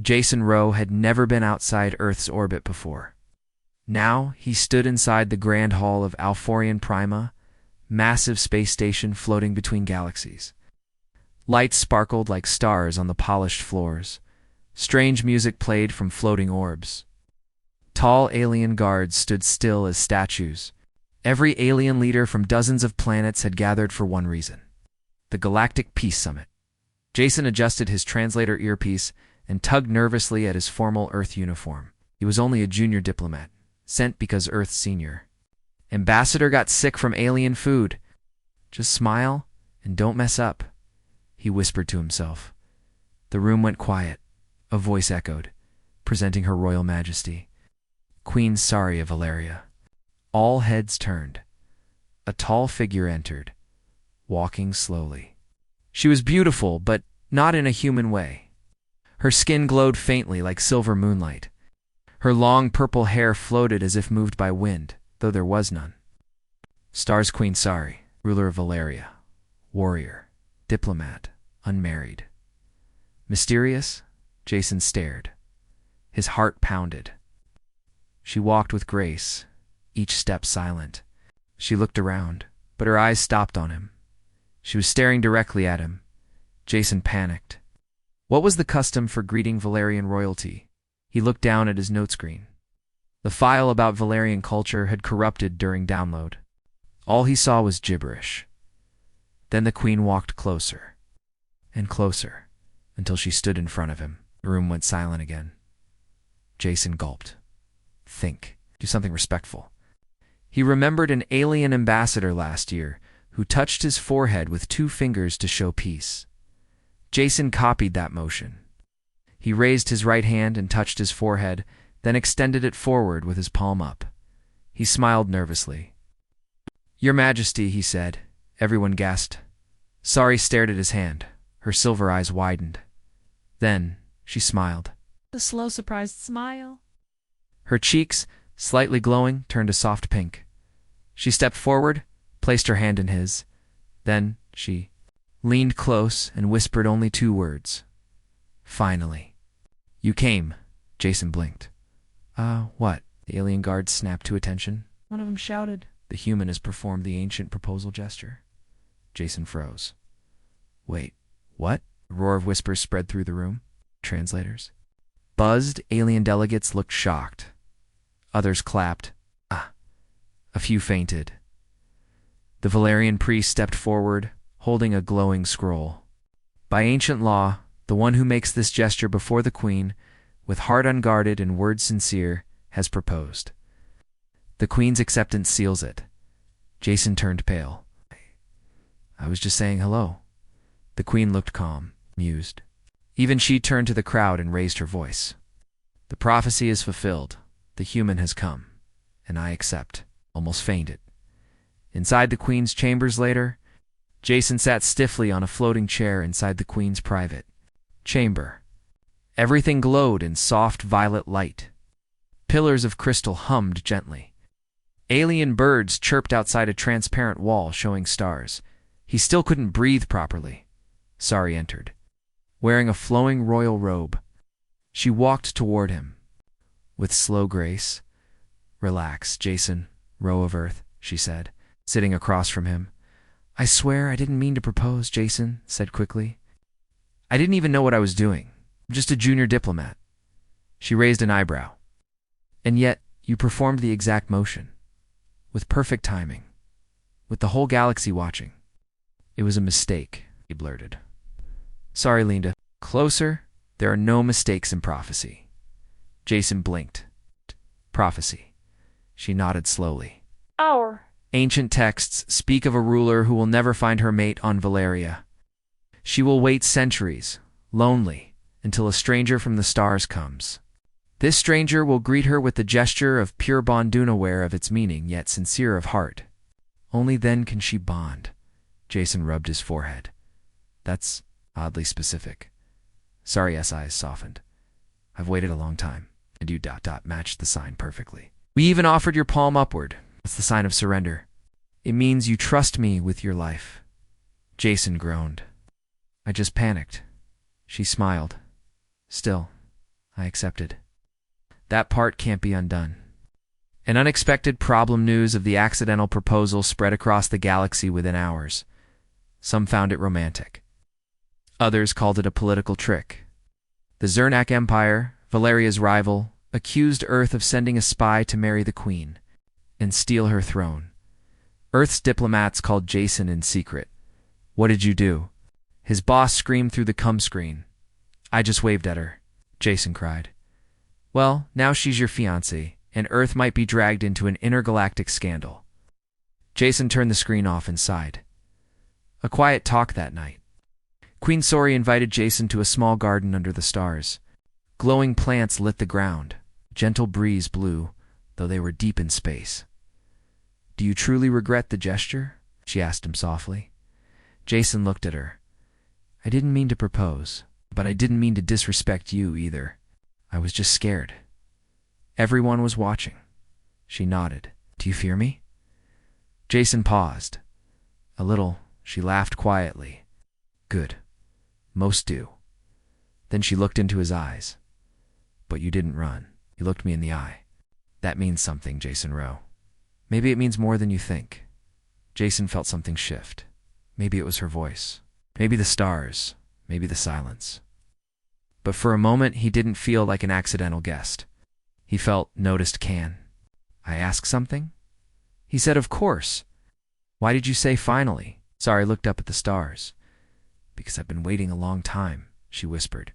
Jason Rowe had never been outside Earth's orbit before. Now he stood inside the grand hall of Alphorian Prima, massive space station floating between galaxies. Lights sparkled like stars on the polished floors. Strange music played from floating orbs. Tall alien guards stood still as statues. Every alien leader from dozens of planets had gathered for one reason: the Galactic Peace Summit. Jason adjusted his translator earpiece and tugged nervously at his formal Earth uniform. He was only a junior diplomat, sent because Earth's senior. Ambassador got sick from alien food. Just smile and don't mess up, he whispered to himself. The room went quiet. A voice echoed, presenting Her Royal Majesty, Queen Sari of Valeria. All heads turned. A tall figure entered, walking slowly. She was beautiful, but not in a human way. Her skin glowed faintly like silver moonlight. Her long purple hair floated as if moved by wind, though there was none. Stars Queen Sari, ruler of Valeria, warrior, diplomat, unmarried. Mysterious? Jason stared. His heart pounded. She walked with grace, each step silent. She looked around, but her eyes stopped on him. She was staring directly at him. Jason panicked. What was the custom for greeting Valerian royalty? He looked down at his note screen. The file about Valerian culture had corrupted during download. All he saw was gibberish. Then the queen walked closer and closer until she stood in front of him. The room went silent again. Jason gulped. Think. Do something respectful. He remembered an alien ambassador last year who touched his forehead with 2 fingers to show peace. Jason copied that motion. He raised his right hand and touched his forehead, then extended it forward with his palm up. He smiled nervously. Your Majesty, he said. Everyone gasped. Sari stared at his hand. Her silver eyes widened. Then she smiled. The slow, surprised smile. Her cheeks, slightly glowing, turned a soft pink. She stepped forward, placed her hand in his. Then she leaned close and whispered only 2 words. Finally. You came. Jason blinked. What? The alien guard snapped to attention. One of them shouted. The human has performed the ancient proposal gesture. Jason froze. Wait, what? A roar of whispers spread through the room. Translators. Buzzed alien delegates looked shocked. Others clapped. A few fainted. The Valerian priest stepped forward, holding a glowing scroll. By ancient law, the one who makes this gesture before the queen, with heart unguarded and words sincere, has proposed. The queen's acceptance seals it. Jason turned pale. I was just saying hello. The queen looked calm, mused. Even she turned to the crowd and raised her voice. The prophecy is fulfilled. The human has come, and I accept. Almost fainted. Inside the queen's chambers later, Jason sat stiffly on a floating chair inside the queen's private chamber. Everything glowed in soft violet light. Pillars of crystal hummed gently. Alien birds chirped outside a transparent wall showing stars. He still couldn't breathe properly. Sari entered, wearing a flowing royal robe. She walked toward him. With slow grace. Relax, Jason, Roe of Earth, she said, sitting across from him. I swear I didn't mean to propose, Jason said quickly. I didn't even know what I was doing. I'm just a junior diplomat. She raised an eyebrow. And yet, you performed the exact motion. With perfect timing. With the whole galaxy watching. It was a mistake, he blurted. Sorry, Linda. Closer, there are no mistakes in prophecy. Jason blinked. Prophecy. She nodded slowly. Our. Ancient texts speak of a ruler who will never find her mate on Valeria. She will wait centuries, lonely, until a stranger from the stars comes. This stranger will greet her with the gesture of pure bond unaware of its meaning, yet sincere of heart. Only then can she bond. Jason rubbed his forehead. That's oddly specific. Sari's eyes softened. I've waited a long time, and you matched the sign perfectly. We even offered your palm upward. That's the sign of surrender. It means you trust me with your life. Jason groaned. I just panicked. She smiled. Still, I accepted. That part can't be undone. An unexpected problem news of the accidental proposal spread across the galaxy within hours. Some found it romantic. Others called it a political trick. The Zernak Empire, Valeria's rival, accused Earth of sending a spy to marry the Queen and steal her throne. Earth's diplomats called Jason in secret. "What did you do?" His boss screamed through the cum screen. "I just waved at her," Jason cried. "Well, now she's your fiancée, and Earth might be dragged into an intergalactic scandal." Jason turned the screen off and sighed. A quiet talk that night. Queen Sori invited Jason to a small garden under the stars. Glowing plants lit the ground. Gentle breeze blew, though they were deep in space. "Do you truly regret the gesture?" she asked him softly. Jason looked at her. "I didn't mean to propose, but I didn't mean to disrespect you either. I was just scared. Everyone was watching." She nodded. "Do you fear me?" Jason paused. "A little." She laughed quietly. "Good. Most do." Then she looked into his eyes. "But you didn't run. You looked me in the eye. That means something, Jason Rowe. Maybe it means more than you think." Jason felt something shift. Maybe it was her voice. Maybe the stars. Maybe the silence. But for a moment, he didn't feel like an accidental guest. He felt noticed. "Can I ask something?" He said, "Of course." "Why did you say finally?" Sari looked up at the stars. "Because I've been waiting a long time," she whispered.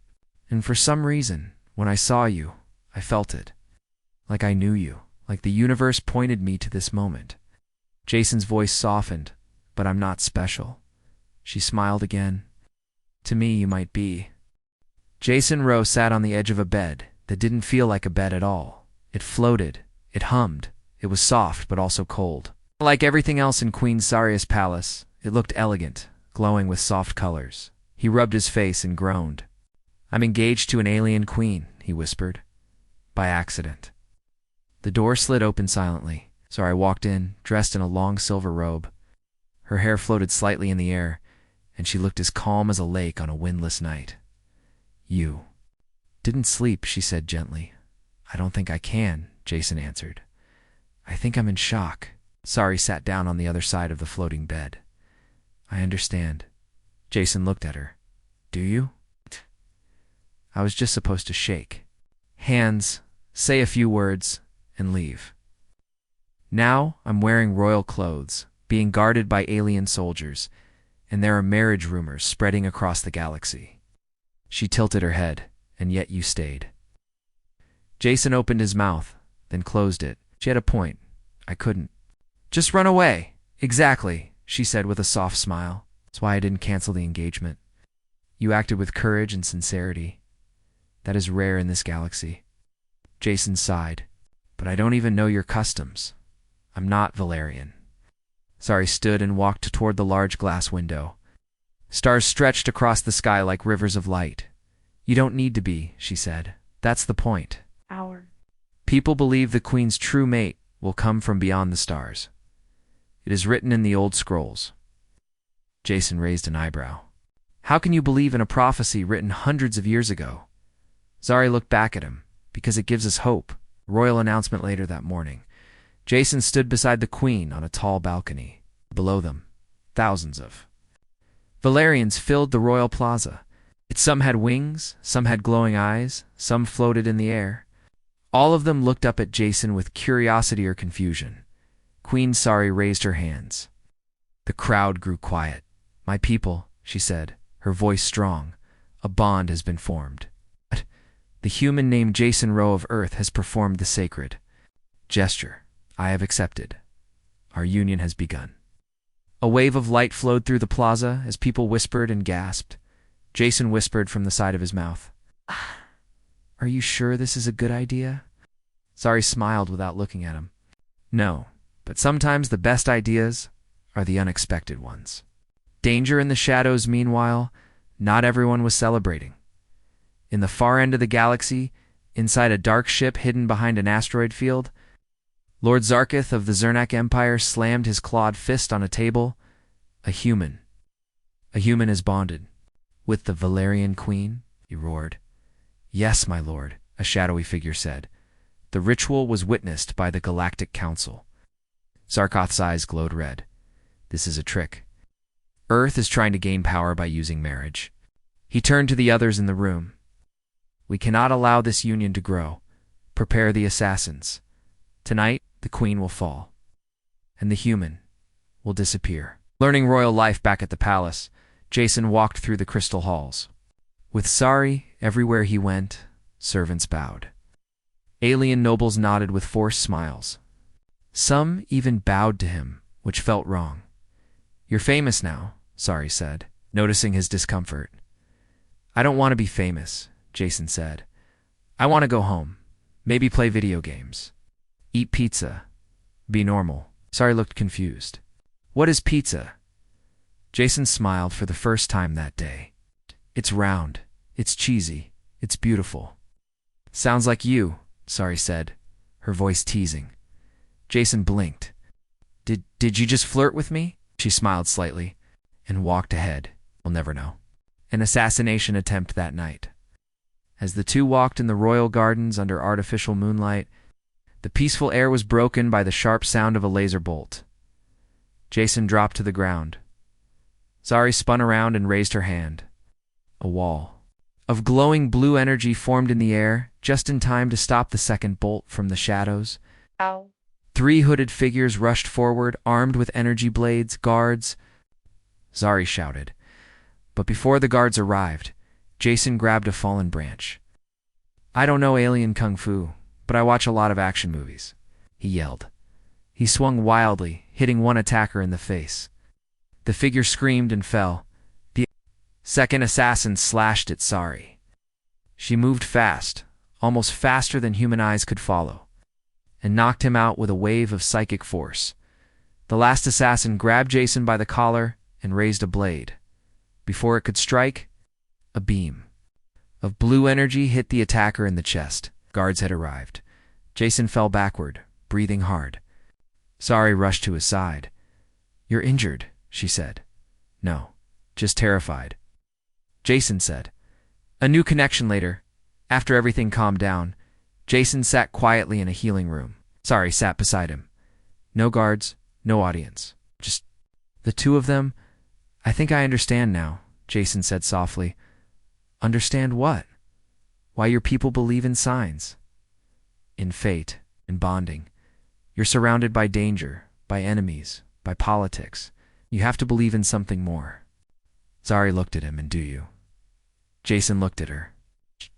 "And for some reason, when I saw you, I felt it. Like I knew you. Like the universe pointed me to this moment." Jason's voice softened. "But I'm not special." She smiled again. "To me, you might be." Jason Rowe sat on the edge of a bed that didn't feel like a bed at all. It floated. It hummed. It was soft, but also cold. Like everything else in Queen Saria's palace, it looked elegant, glowing with soft colors. He rubbed his face and groaned. "I'm engaged to an alien queen," he whispered. "By accident." The door slid open silently. Sari walked in, dressed in a long silver robe. Her hair floated slightly in the air, and she looked as calm as a lake on a windless night. "You didn't sleep," she said gently. "I don't think I can," Jason answered. "I think I'm in shock." Sari sat down on the other side of the floating bed. "I understand." Jason looked at her. "Do you?" "I was just supposed to shake hands, say a few words, and leave. Now I'm wearing royal clothes, being guarded by alien soldiers, and there are marriage rumors spreading across the galaxy." She tilted her head. "And yet you stayed." Jason opened his mouth, then closed it. She had a point. "I couldn't." "Just run away." "Exactly," she said with a soft smile. "That's why I didn't cancel the engagement. You acted with courage and sincerity. That is rare in this galaxy." Jason sighed. "But I don't even know your customs. I'm not Valerian." Sari stood and walked toward the large glass window. Stars stretched across the sky like rivers of light. "You don't need to be," she said. "That's the point. People believe the Queen's true mate will come from beyond the stars. It is written in the old scrolls." Jason raised an eyebrow. "How can you believe in a prophecy written hundreds of years ago?" Sari looked back at him. "Because it gives us hope." Royal announcement later that morning. Jason stood beside the Queen on a tall balcony. Below them, thousands of Valerians filled the royal plaza. Some had wings, some had glowing eyes, some floated in the air. All of them looked up at Jason with curiosity or confusion. Queen Sari raised her hands. The crowd grew quiet. "My people," she said, her voice strong, "a bond has been formed. The human named Jason Rowe of Earth has performed the sacred gesture. I have accepted. Our union has begun." A wave of light flowed through the plaza as people whispered and gasped. Jason whispered from the side of his mouth, "Are you sure this is a good idea?" Sari smiled without looking at him. "No, but sometimes the best ideas are the unexpected ones." Danger in the shadows, meanwhile, not everyone was celebrating. In the far end of the galaxy, inside a dark ship hidden behind an asteroid field, Lord Zarkith of the Zernak Empire slammed his clawed fist on a table. "A human. A human is bonded." "With the Valerian Queen?" he roared. "Yes, my lord. a shadowy figure said. The ritual was witnessed by the Galactic Council. Zarkoth's eyes glowed red. This is a trick. Earth is trying to gain power by using marriage. He turned to the others in the room. We cannot allow this union to grow. Prepare the assassins. Tonight, the queen will fall, and the human will disappear. Learning royal life back at the palace, Jason walked through the crystal halls. With Sari, everywhere he went, servants bowed. Alien nobles nodded with forced smiles. Some even bowed to him, which felt wrong. You're famous now, Sari said, noticing his discomfort. I don't want to be famous, Jason said. I want to go home, maybe play video games, eat pizza, be normal. Sari looked confused. What is pizza? Jason smiled for the first time that day. It's round, it's cheesy, it's beautiful. Sounds like you, Sari said, her voice teasing. Jason blinked. Did you just flirt with me? She smiled slightly and walked ahead. We'll never know. An assassination attempt that night. As the two walked in the royal gardens under artificial moonlight, the peaceful air was broken by the sharp sound of a laser bolt. Jason dropped to the ground. Sari spun around and raised her hand. A wall of glowing blue energy formed in the air, just in time to stop the second bolt from the shadows. Ow. 3 hooded figures rushed forward, armed with energy blades. Guards! Sari shouted. But before the guards arrived, Jason grabbed a fallen branch. I don't know alien kung fu, but I watch a lot of action movies, he yelled. He swung wildly, hitting one attacker in the face. The figure screamed and fell. The second assassin slashed at Sari. She moved fast, almost faster than human eyes could follow, and knocked him out with a wave of psychic force. The last assassin grabbed Jason by the collar and raised a blade. Before it could strike, a beam of blue energy hit the attacker in the chest. Guards had arrived. Jason fell backward, breathing hard. Sari rushed to his side. You're injured, she said. No, just terrified. Jason said. A new connection later. After everything calmed down, Jason sat quietly in a healing room. Sari sat beside him. No guards, no audience. Just the two of them. I think I understand now, Jason said softly. Understand what? Why your people believe in signs. In fate, in bonding. You're surrounded by danger, by enemies, by politics. You have to believe in something more. Sari looked at him, and do you? Jason looked at her.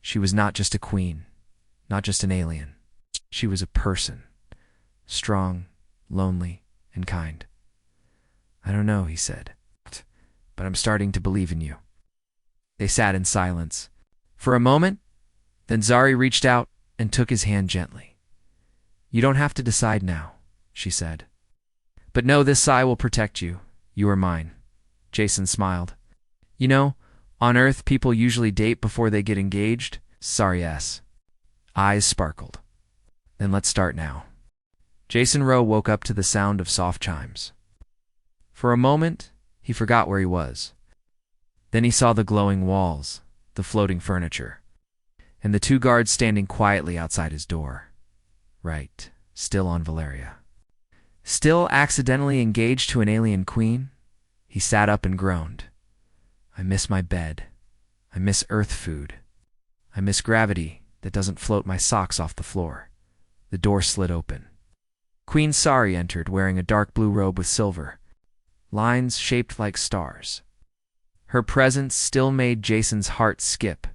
She was not just a queen, not just an alien. She was a person. Strong, lonely, and kind. I don't know, he said, but I'm starting to believe in you. They sat in silence. For a moment, then Sari reached out and took his hand gently. You don't have to decide now, she said. But know this Sai will protect you. You are mine. Jason smiled. You know, on Earth people usually date before they get engaged. Sari's eyes sparkled. Then let's start now. Jason Rowe woke up to the sound of soft chimes. For a moment, he forgot where he was. Then he saw the glowing walls, the floating furniture, and the 2 guards standing quietly outside his door. Right, still on Valeria. Still accidentally engaged to an alien queen? He sat up and groaned. I miss my bed. I miss Earth food. I miss gravity that doesn't float my socks off the floor. The door slid open. Queen Sari entered, wearing a dark blue robe with silver lines shaped like stars. Her presence still made Jason's heart skip.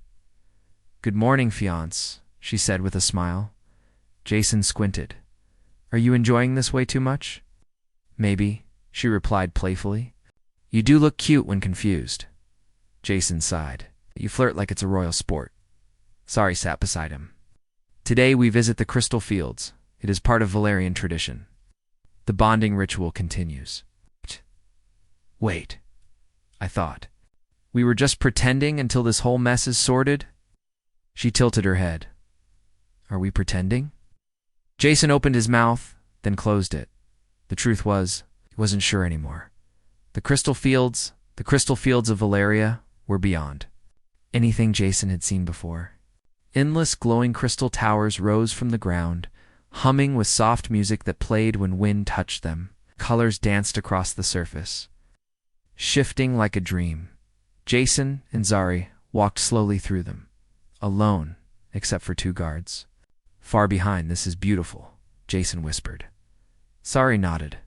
Good morning, fiance, she said with a smile. Jason squinted. Are you enjoying this way too much? Maybe, she replied playfully. You do look cute when confused. Jason sighed. You flirt like it's a royal sport. Sari sat beside him. Today we visit the Crystal Fields. It is part of Valerian tradition. The bonding ritual continues. Wait, I thought. We were just pretending until this whole mess is sorted? She tilted her head. Are we pretending? Jason opened his mouth, then closed it. The truth was, he wasn't sure anymore. The crystal fields of Valeria were beyond anything Jason had seen before. Endless glowing crystal towers rose from the ground, humming with soft music that played when wind touched them. Colors danced across the surface, shifting like a dream. Jason and Zari walked slowly through them, alone, except for 2 guards. Far behind, this is beautiful, Jason whispered. Zari nodded.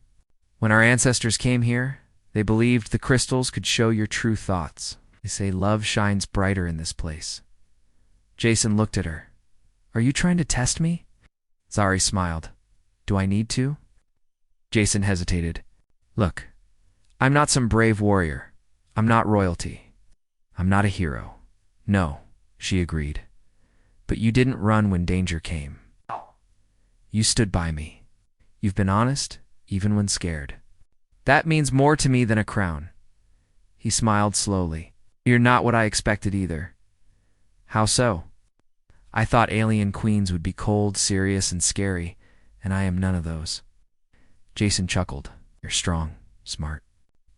When our ancestors came here, they believed the crystals could show your true thoughts. They say love shines brighter in this place. Jason looked at her. Are you trying to test me? Zari smiled. Do I need to? Jason hesitated. Look, I'm not some brave warrior. I'm not royalty. I'm not a hero. No, she agreed. But you didn't run when danger came. You stood by me. You've been honest, even when scared. That means more to me than a crown. He smiled slowly. You're not what I expected either. How so? I thought alien queens would be cold, serious, and scary, and I am none of those. Jason chuckled. You're strong, smart,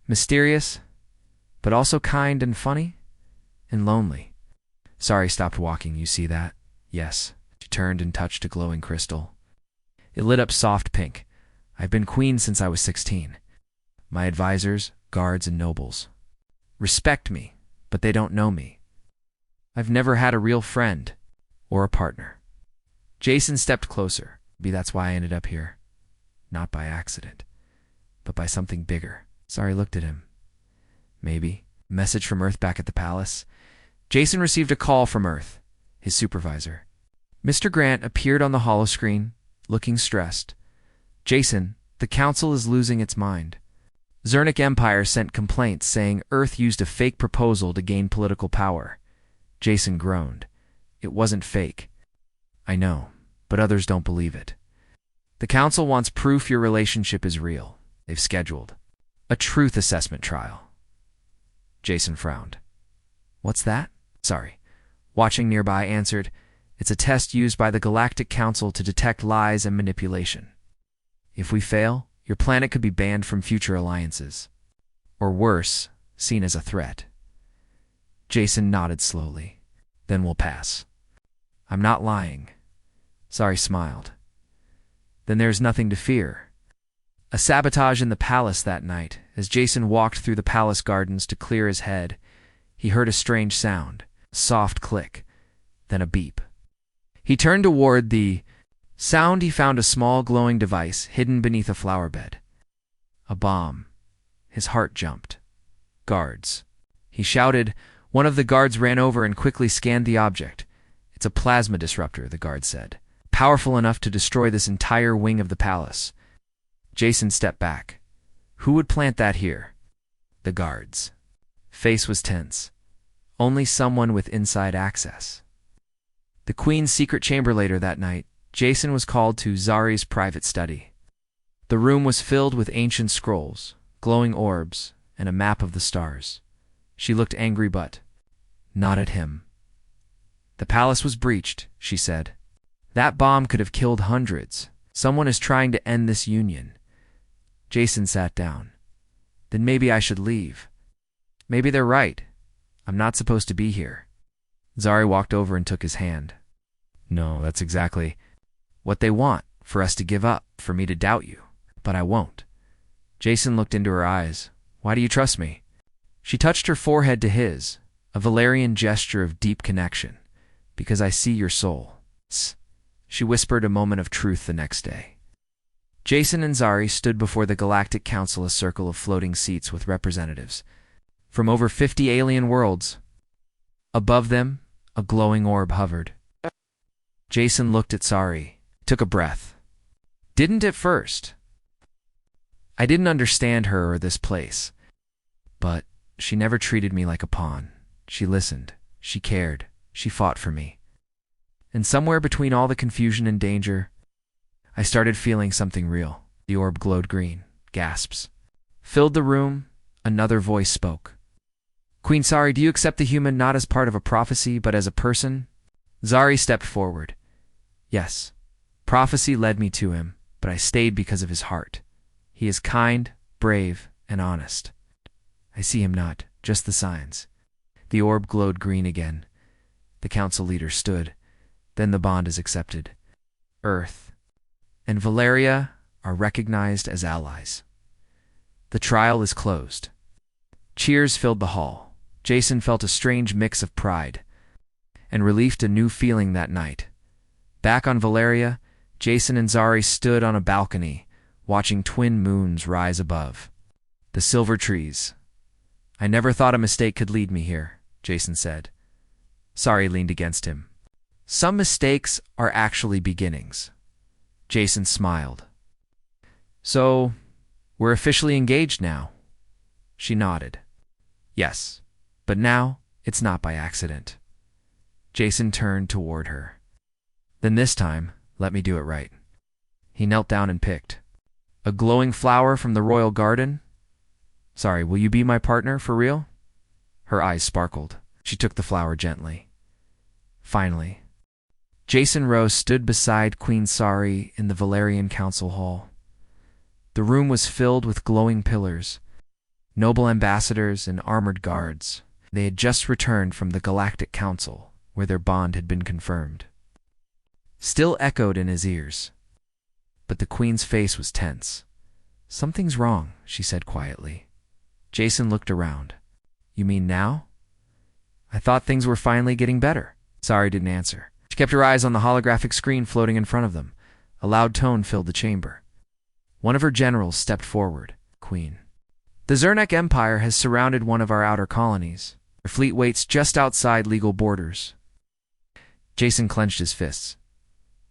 mysterious, but also kind and funny, and lonely. Zari stopped walking, you see that? Yes. She turned and touched a glowing crystal. It lit up soft pink. I've been queen since I was 16. My advisors, guards, and nobles respect me, but they don't know me. I've never had a real friend or a partner. Jason stepped closer. Maybe that's why I ended up here. Not by accident, but by something bigger. Zari looked at him. Maybe. Message from Earth back at the palace. Jason received a call from Earth, his supervisor. Mr. Grant appeared on the holoscreen, looking stressed. Jason, the council is losing its mind. Zernic Empire sent complaints saying Earth used a fake proposal to gain political power. Jason groaned. It wasn't fake. I know, but others don't believe it. The council wants proof your relationship is real. They've scheduled a truth assessment trial. Jason frowned. What's that? Sorry. Watching nearby answered, it's a test used by the Galactic Council to detect lies and manipulation. If we fail, your planet could be banned from future alliances. Or worse, seen as a threat. Jason nodded slowly. Then we'll pass. I'm not lying. Zari smiled. Then there's nothing to fear. A sabotage in the palace that night. As Jason walked through the palace gardens to clear his head, he heard a strange sound, a soft click, then a beep. He turned toward the sound. He found a small glowing device hidden beneath a flower bed. A bomb. His heart jumped. Guards. He shouted. One of the guards ran over and quickly scanned the object. It's a plasma disruptor, the guard said. Powerful enough to destroy this entire wing of the palace. Jason stepped back. Who would plant that here? The guards. Face was tense. Only someone with inside access. The Queen's secret chamber. Later that night, Jason was called to Zari's private study. The room was filled with ancient scrolls, glowing orbs, and a map of the stars. She looked angry but not at him. The palace was breached, she said. That bomb could have killed hundreds. Someone is trying to end this union. Jason sat down. Then maybe I should leave. Maybe they're right. I'm not supposed to be here. Zari walked over and took his hand. No, that's exactly what they want, for us to give up, for me to doubt you. But I won't. Jason looked into her eyes. Why do you trust me? She touched her forehead to his, a Valerian gesture of deep connection. Because I see your soul. She whispered a moment of truth the next day. Jason and Zari stood before the Galactic Council, a circle of floating seats with representatives from over 50 alien worlds. Above them, a glowing orb hovered. Jason looked at Zari, took a breath. Didn't at first. I didn't understand her or this place. But she never treated me like a pawn. She listened. She cared. She fought for me. And somewhere between all the confusion and danger, I started feeling something real. The orb glowed green. Gasps filled the room. Another voice spoke. Queen Zari, do you accept the human not as part of a prophecy, but as a person? Zari stepped forward. Yes. Prophecy led me to him, but I stayed because of his heart. He is kind, brave, and honest. I see him not, just the signs. The orb glowed green again. The council leader stood. then the bond is accepted. Earth and Valeria are recognized as allies. The trial is closed. Cheers filled the hall. Jason felt a strange mix of pride and relief, a new feeling that night. Back on Valeria, Jason and Zari stood on a balcony, watching twin moons rise above the silver trees. "I never thought a mistake could lead me here," Jason said. Zari leaned against him. "Some mistakes are actually beginnings." Jason smiled. "So, we're officially engaged now?" She nodded. "Yes, but now it's not by accident." Jason turned toward her. "Then this time, let me do it right." He knelt down and picked a glowing flower from the royal garden. "Sorry, will you be my partner for real?" Her eyes sparkled. She took the flower gently. Finally, Jason Rose stood beside Queen Sari in the Valerian Council Hall. The room was filled with glowing pillars, noble ambassadors and armored guards. They had just returned from the Galactic Council, where their bond had been confirmed. Still echoed in his ears. But the Queen's face was tense. "Something's wrong," she said quietly. Jason looked around. "You mean now?" "I thought things were finally getting better." Sari didn't answer. She kept her eyes on the holographic screen floating in front of them. A loud tone filled the chamber. One of her generals stepped forward. "Queen, the Zernak Empire has surrounded one of our outer colonies. Their fleet waits just outside legal borders." Jason clenched his fists.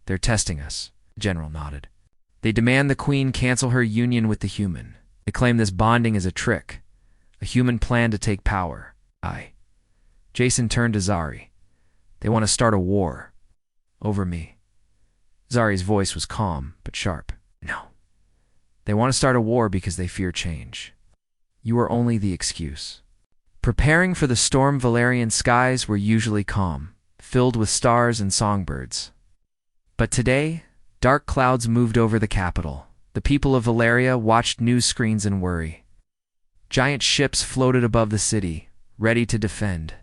"They're testing us." The general nodded. "They demand the Queen cancel her union with the human. They claim this bonding is a trick, a human plan to take power." Jason turned to Zari. "They want to start a war. Over me." Zari's voice was calm, but sharp. "No. They want to start a war because they fear change. You are only the excuse." Preparing for the storm, Valerian skies were usually calm, filled with stars and songbirds. But today, dark clouds moved over the capital. The people of Valeria watched news screens in worry. Giant ships floated above the city, ready to defend.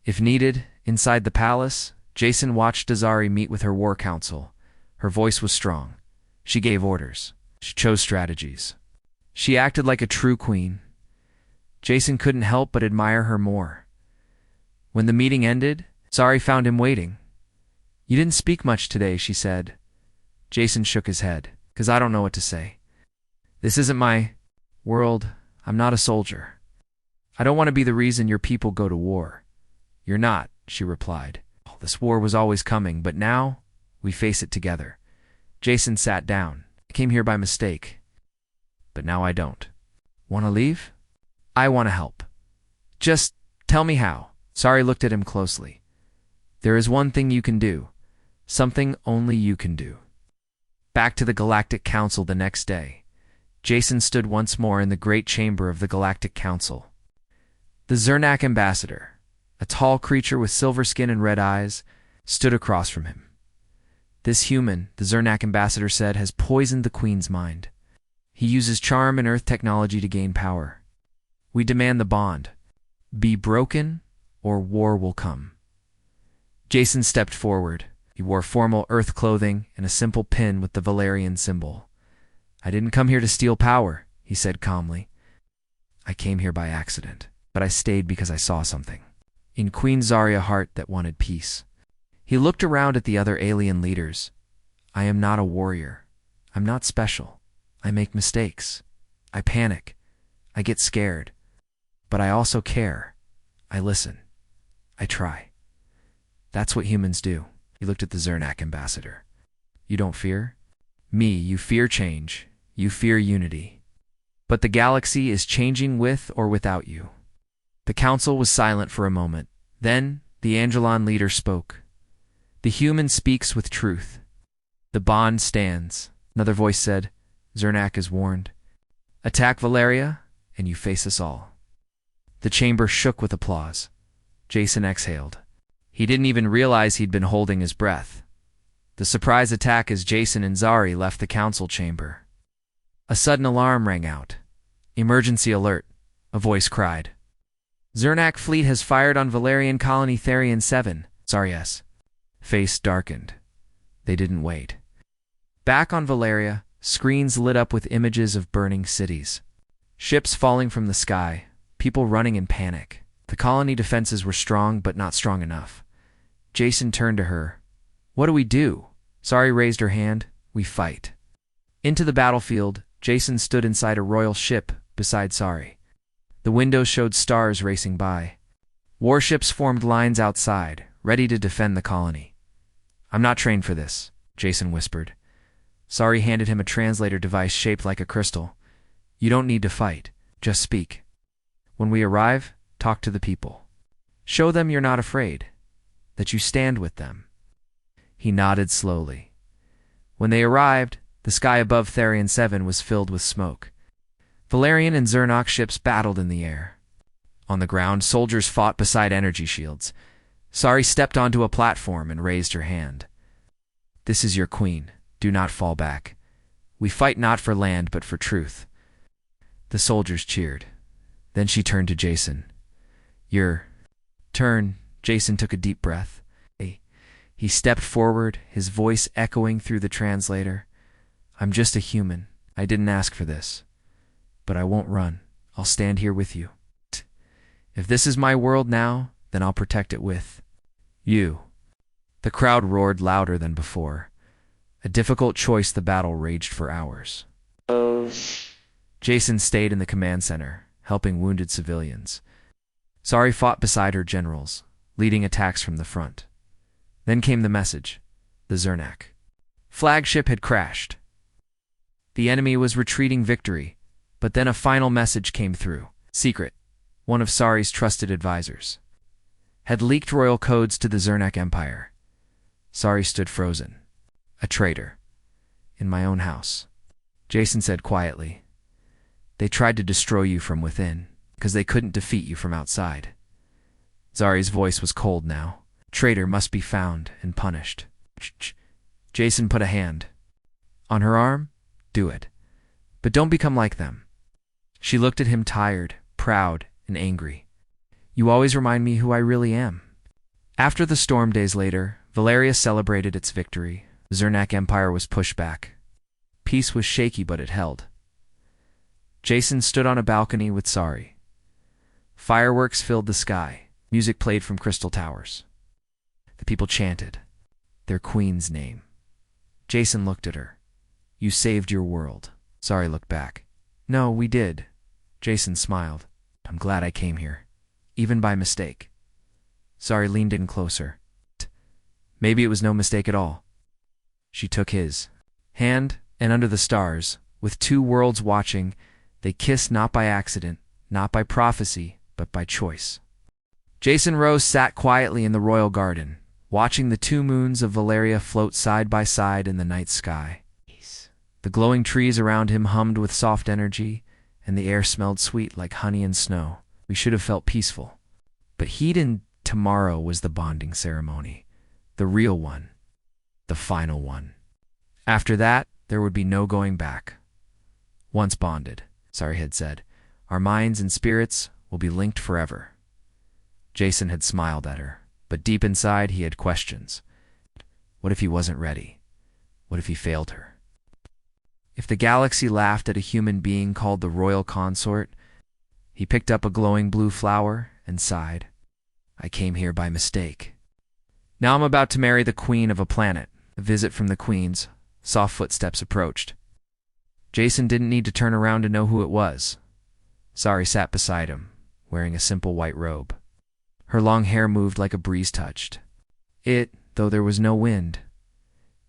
If needed, inside the palace, Jason watched Zari meet with her war council. Her voice was strong. She gave orders. She chose strategies. She acted like a true queen. Jason couldn't help but admire her more. When the meeting ended, Zari found him waiting. "You didn't speak much today," she said. Jason shook his head. "'Cause I don't know what to say. This isn't my world. I'm not a soldier. I don't want to be the reason your people go to war." "You're not," she replied. "This war was always coming, but now we face it together." Jason sat down. "I came here by mistake, but now I don't." "Want to leave?" "I want to help. Just tell me how." Sari looked at him closely. "There is one thing you can do, something only you can do." Back to the Galactic Council the next day, Jason stood once more in the great chamber of the Galactic Council. The Zernak ambassador, a tall creature with silver skin and red eyes, stood across from him. "This human," the Zernak ambassador said, "has poisoned the Queen's mind. He uses charm and earth technology to gain power. We demand the bond. Be broken, or war will come." Jason stepped forward. He wore formal earth clothing and a simple pin with the Valerian symbol. "I didn't come here to steal power," he said calmly. "I came here by accident, but I stayed because I saw something in Queen Zari, a heart that wanted peace." He looked around at the other alien leaders. "I am not a warrior. I'm not special. I make mistakes. I panic. I get scared. But I also care. I listen. I try. That's what humans do." He looked at the Zernak ambassador. "You don't fear?" "Me, you fear change. You fear unity. But the galaxy is changing with or without you." The council was silent for a moment. Then the Angelon leader spoke. "The human speaks with truth. The bond stands." Another voice said, "Zernak is warned. Attack Valeria, and you face us all." The chamber shook with applause. Jason exhaled. He didn't even realize he'd been holding his breath. The surprise attack as Jason and Zari left the council chamber. A sudden alarm rang out. "Emergency alert," a voice cried. "Zernak fleet has fired on Valerian colony Therian 7. Sorry, yes. face darkened. They didn't wait. Back on Valeria, screens lit up with images of burning cities. Ships falling from the sky, people running in panic. The colony defenses were strong, but not strong enough. Jason turned to her. "What do we do?" Sari raised her hand. "We fight." Into the battlefield, Jason stood inside a royal ship beside Sari. The windows showed stars racing by. Warships formed lines outside, ready to defend the colony. "I'm not trained for this," Jason whispered. Sari handed him a translator device shaped like a crystal. "You don't need to fight, just speak. When we arrive, talk to the people. Show them you're not afraid, that you stand with them." He nodded slowly. When they arrived, the sky above Therion 7 was filled with smoke. Valerian and Zernok ships battled in the air. On the ground, soldiers fought beside energy shields. Sari stepped onto a platform and raised her hand. "This is your queen. Do not fall back. We fight not for land, but for truth." The soldiers cheered. Then she turned to Jason. "Your turn." Jason took a deep breath. He stepped forward, his voice echoing through the translator. "I'm just a human. I didn't ask for this. But I won't run. I'll stand here with you. If this is my world now, then I'll protect it with you." The crowd roared louder than before. A difficult choice, the battle raged for hours. Jason stayed in the command center, helping wounded civilians. Sari fought beside her generals, leading attacks from the front. Then came the message. The Zernak flagship had crashed. The enemy was retreating victory, but then a final message came through. Secret, one of Sari's trusted advisors, had leaked royal codes to the Zernak Empire. Sari stood frozen. "A traitor. In my own house." Jason said quietly, "They tried to destroy you from within, because they couldn't defeat you from outside." Sari's voice was cold now. "Traitor must be found and punished." Jason put a hand on her arm. "Do it. But don't become like them." She looked at him, tired, proud, and angry. "You always remind me who I really am." After the storm days later, Valeria celebrated its victory. The Zernak Empire was pushed back. Peace was shaky, but it held. Jason stood on a balcony with Sari. Fireworks filled the sky. Music played from crystal towers. The people chanted their queen's name. Jason looked at her. "You saved your world." Sari looked back. "No, we did." Jason smiled. "I'm glad I came here, even by mistake." Sari leaned in closer. "Maybe it was no mistake at all." She took his hand, and under the stars, with two worlds watching, they kissed not by accident, not by prophecy, but by choice. Jason Rose sat quietly in the royal garden, watching the two moons of Valeria float side by side in the night sky. The glowing trees around him hummed with soft energy, and the air smelled sweet like honey and snow. We should have felt peaceful. But heat and tomorrow was the bonding ceremony, the real one, the final one. After that, there would be no going back. "Once bonded," Sari had said, "our minds and spirits will be linked forever." Jason had smiled at her, but deep inside he had questions. What if he wasn't ready? What if he failed her? If the galaxy laughed at a human being called the royal consort? He picked up a glowing blue flower and sighed. "I came here by mistake. Now I'm about to marry the queen of a planet." A visit from the queens. Soft footsteps approached. Jason didn't need to turn around to know who it was. Sari sat beside him, wearing a simple white robe. Her long hair moved like a breeze touched it, though there was no wind.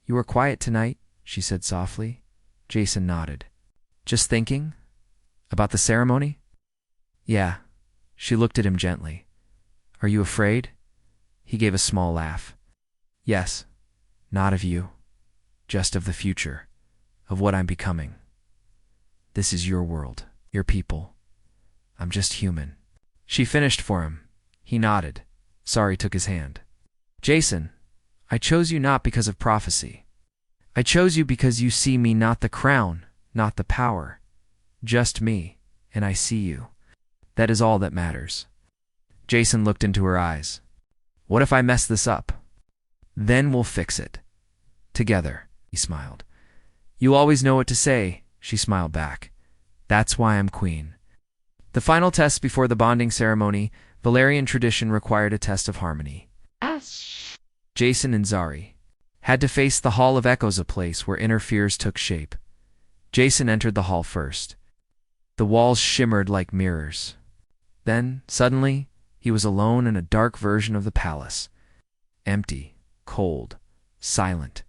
"You are quiet tonight," she said softly. Jason nodded. "Just thinking? About the ceremony?" "Yeah." She looked at him gently. "Are you afraid?" He gave a small laugh. "Yes. Not of you. Just of the future. Of what I'm becoming. This is your world. Your people. I'm just human." She finished for him. He nodded. Sari took his hand. "Jason, I chose you not because of prophecy. I chose you because you see me, not the crown, not the power. Just me, and I see you. That is all that matters." Jason looked into her eyes. "What if I mess this up?" Then we'll fix it. Together, he smiled. You always know what to say, she smiled back. That's why I'm queen. The final test before the bonding ceremony, Valerian tradition required a test of harmony. Jason and Zari had to face the Hall of Echoes, a place where inner fears took shape. Jason entered the hall first. The walls shimmered like mirrors. Then, suddenly, he was alone in a dark version of the palace. Empty, cold, silent.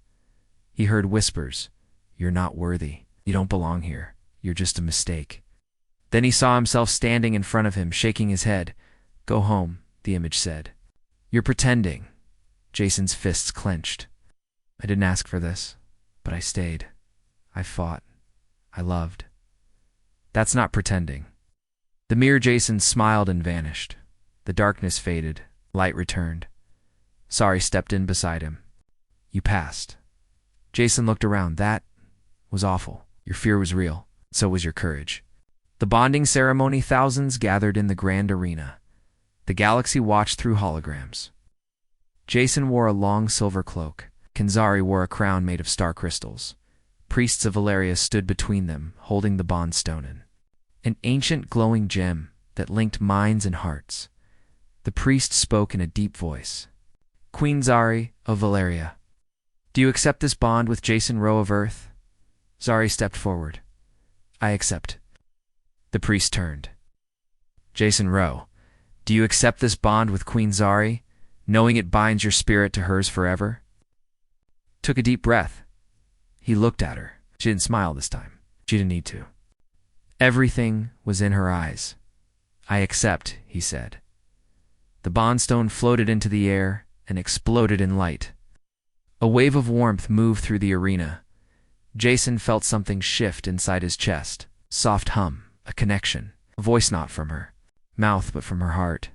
He heard whispers. You're not worthy. You don't belong here. You're just a mistake. Then he saw himself standing in front of him, shaking his head. Go home, the image said. You're pretending. Jason's fists clenched. I didn't ask for this, but I stayed. I fought. I loved. That's not pretending. The mere Jason smiled and vanished. The darkness faded. Light returned. Sari stepped in beside him. You passed. Jason looked around. That was awful. Your fear was real. So was your courage. The bonding ceremony, thousands gathered in the grand arena. The galaxy watched through holograms. Jason wore a long silver cloak. Kanzari wore a crown made of star crystals. Priests of Valeria stood between them, holding the bond stone, an ancient glowing gem that linked minds and hearts. The priest spoke in a deep voice. Queen Zari of Valeria, do you accept this bond with Jason Rowe of Earth? Zari stepped forward. I accept. The priest turned. Jason Rowe, do you accept this bond with Queen Zari, knowing it binds your spirit to hers forever? Took a deep breath. He looked at her. She didn't smile this time. She didn't need to. Everything was in her eyes. I accept, he said. The bondstone floated into the air and exploded in light. A wave of warmth moved through the arena. Jason felt something shift inside his chest. Soft hum, a connection. A voice not from her mouth but from her heart.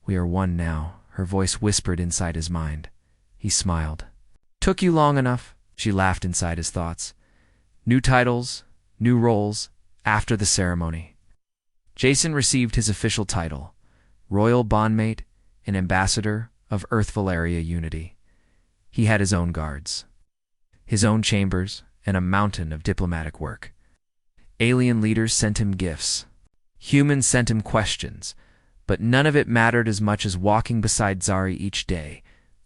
We are one now, her voice whispered inside his mind. He smiled. Took you long enough, she laughed inside his thoughts. New titles, new roles, after the ceremony. Jason received his official title, Royal Bondmate and Ambassador of Earth Valeria Unity. He had his own guards, his own chambers, and a mountain of diplomatic work. Alien leaders sent him gifts. Humans sent him questions, but none of it mattered as much as walking beside Zari each day,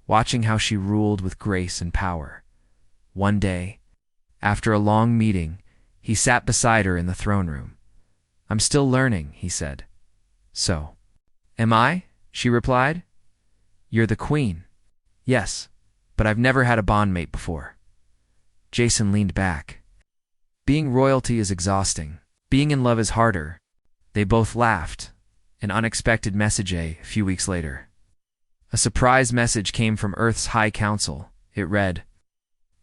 watching how she ruled with grace and power. One day, after a long meeting, he sat beside her in the throne room. I'm still learning, he said. So, am I? She replied. You're the queen. Yes, but I've never had a bondmate before. Jason leaned back. Being royalty is exhausting. Being in love is harder. They both laughed. An unexpected message a few weeks later. A surprise message came from Earth's High Council. It read,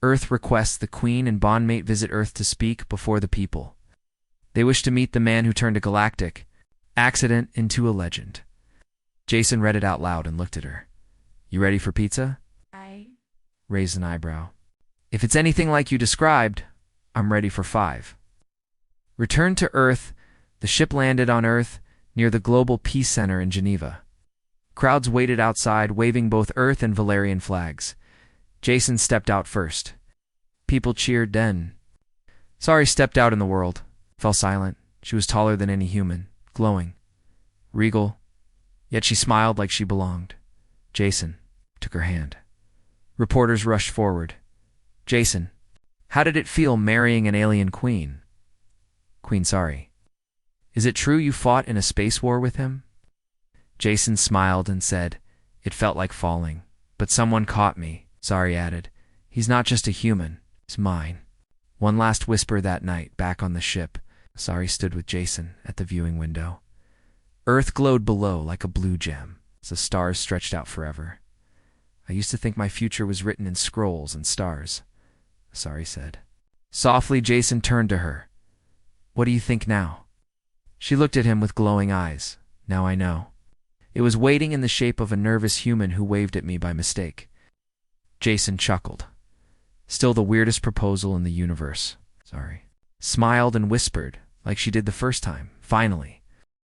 Earth requests the Queen and bondmate visit Earth to speak before the people. They wish to meet the man who turned a galactic accident into a legend. Jason read it out loud and looked at her. You ready for pizza? I Raised an eyebrow. If it's anything like you described, I'm ready for 5. Returned to Earth, the ship landed on Earth near the Global Peace Center in Geneva. Crowds waited outside, waving both Earth and Valerian flags. Jason stepped out first. People cheered then. Zari stepped out in the world. Fell silent. She was taller than any human, glowing, regal, yet she smiled like she belonged. Jason took her hand. Reporters rushed forward. Jason, how did it feel marrying an alien queen? Queen Zari. Is it true you fought in a space war with him? Jason smiled and said, It felt like falling, but someone caught me. Zari added, He's not just a human, he's mine. One last whisper that night, back on the ship. Zari stood with Jason at the viewing window. Earth glowed below like a blue gem, as the stars stretched out forever. I used to think my future was written in scrolls and stars, Zari said. Softly, Jason turned to her. What do you think now? She looked at him with glowing eyes. Now I know. It was waiting in the shape of a nervous human who waved at me by mistake. Jason chuckled. Still the weirdest proposal in the universe. Zari smiled and whispered, like she did the first time. Finally.